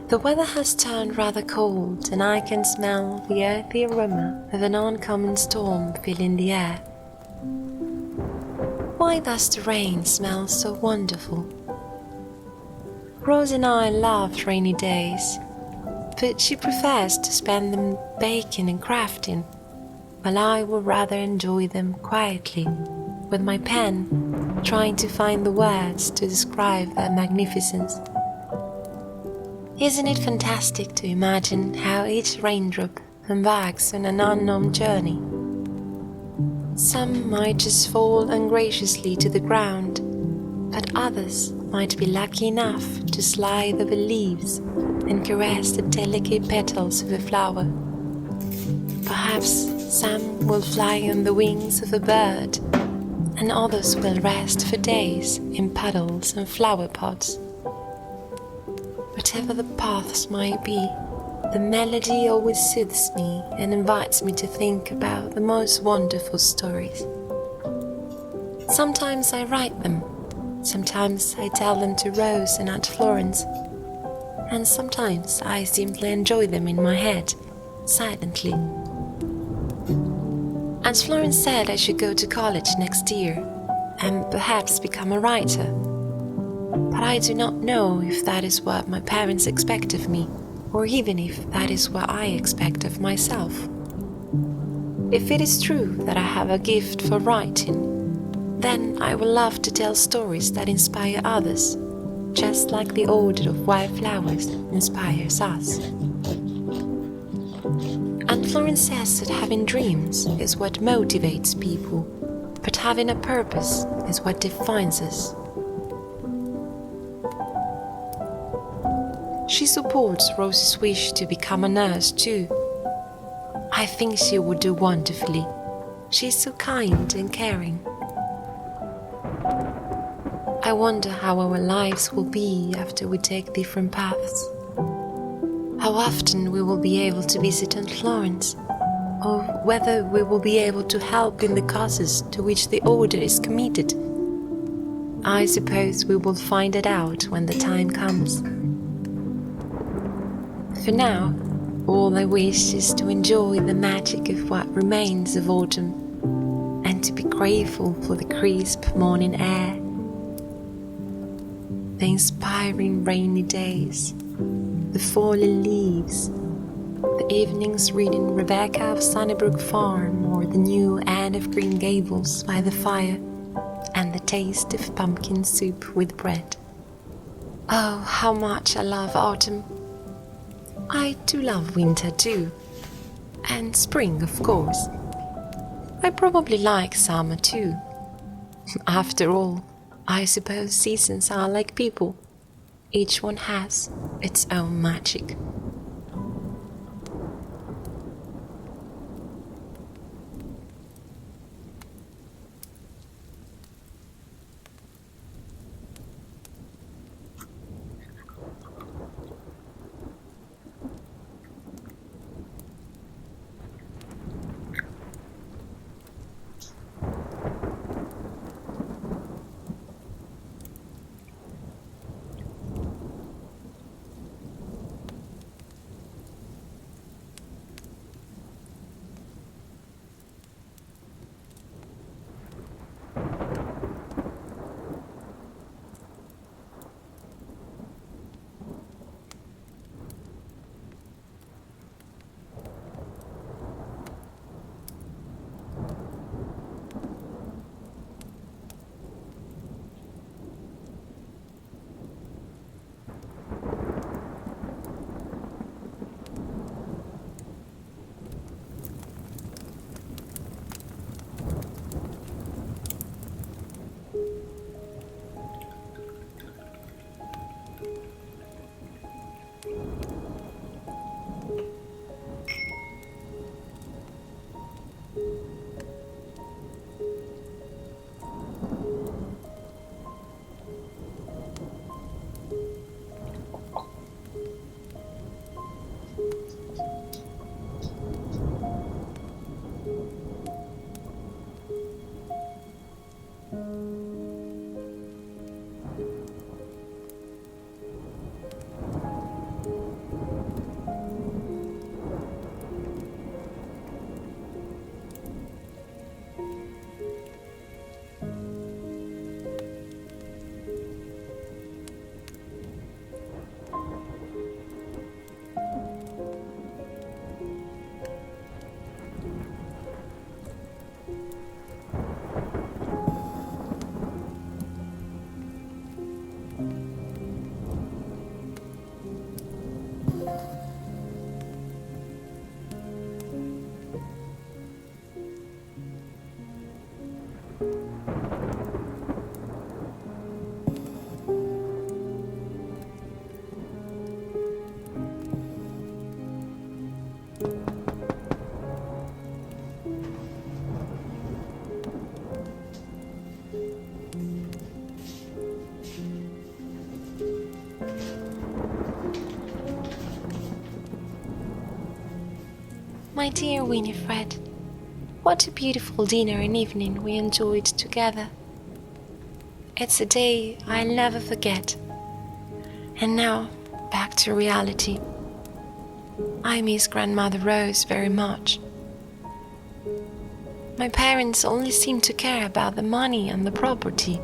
The weather has turned rather cold, and I can smell the earthy aroma of an oncoming storm filling the air. Why does the rain smell so wonderful? Rose and I love rainy days, but she prefers to spend them baking and crafting, while I would rather enjoy them quietly, with my pen, trying to find the words to describe their magnificence. Isn't it fantastic to imagine how each raindrop embarks on an unknown journey? Some might just fall ungraciously to the ground, but others might be lucky enough to slide over leaves and caress the delicate petals of a flower. Perhaps some will fly on the wings of a bird, and others will rest for days in puddles and flower pots. Whatever the paths might be, the melody always soothes me and invites me to think about the most wonderful stories. Sometimes I write them, sometimes I tell them to Rose and Aunt Florence, and sometimes I simply enjoy them in my head, silently. Aunt Florence said I should go to college next year and perhaps become a writer, but I do not know if that is what my parents expect of me, or even if that is what I expect of myself. If it is true that I have a gift for writing, then I will love to tell stories that inspire others, just like the odor of wildflowers inspires us. Aunt Florence says that having dreams is what motivates people, but having a purpose is what defines us. She supports Rose's wish to become a nurse too. I think she would do wonderfully. She is so kind and caring. I wonder how our lives will be after we take different paths. How often we will be able to visit Aunt Florence, or whether we will be able to help in the causes to which the order is committed. I suppose we will find it out when the time comes. For now, all I wish is to enjoy the magic of what remains of autumn, and to be grateful for the crisp morning air, the inspiring rainy days, the fallen leaves, the evenings reading Rebecca of Sunnybrook Farm or the new Anne of Green Gables by the fire, and the taste of pumpkin soup with bread. Oh, how much I love autumn. I do love winter too, and spring of course. I probably like summer too. After all, I suppose seasons are like people. Each one has its own magic. My dear Winifred, what a beautiful dinner and evening we enjoyed together. It's a day I'll never forget. And now, back to reality. I miss Grandmother Rose very much. My parents only seemed to care about the money and the property,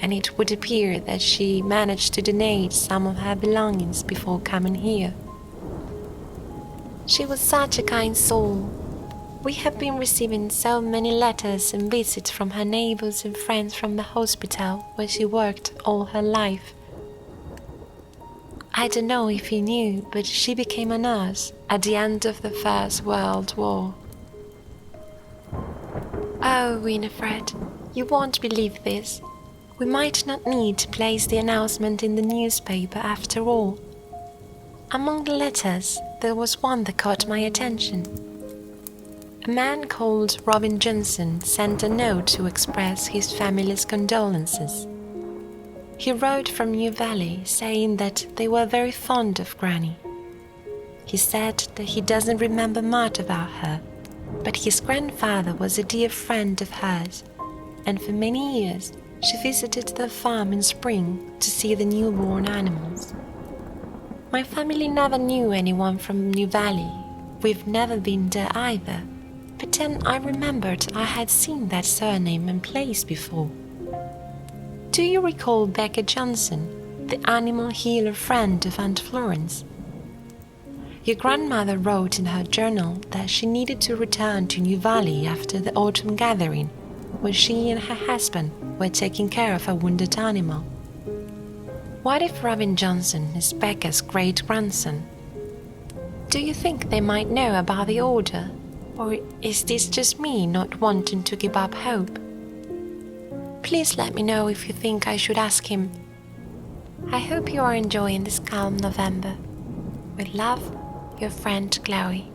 and it would appear that she managed to donate some of her belongings before coming here. She was such a kind soul. We have been receiving so many letters and visits from her neighbors and friends from the hospital where she worked all her life. I don't know if you knew, but she became a nurse at the end of the First World War. Oh, Winifred, you won't believe this. We might not need to place the announcement in the newspaper after all. Among the letters, there was one that caught my attention. A man called Robin Johnson sent a note to express his family's condolences. He wrote from New Valley saying that they were very fond of Granny. He said that he doesn't remember much about her, but his grandfather was a dear friend of hers, and for many years she visited their farm in spring to see the newborn animals. My family never knew anyone from New Valley. We've never been there either. But then I remembered I had seen that surname and place before. Do you recall Becca Johnson, the animal healer friend of Aunt Florence? Your grandmother wrote in her journal that she needed to return to New Valley after the autumn gathering, where she and her husband were taking care of a wounded animal. What if Robin Johnson is Becca's great-grandson? Do you think they might know about the order, or is this just me not wanting to give up hope? Please let me know if you think I should ask him. I hope you are enjoying this calm November. With love, your friend Chloe.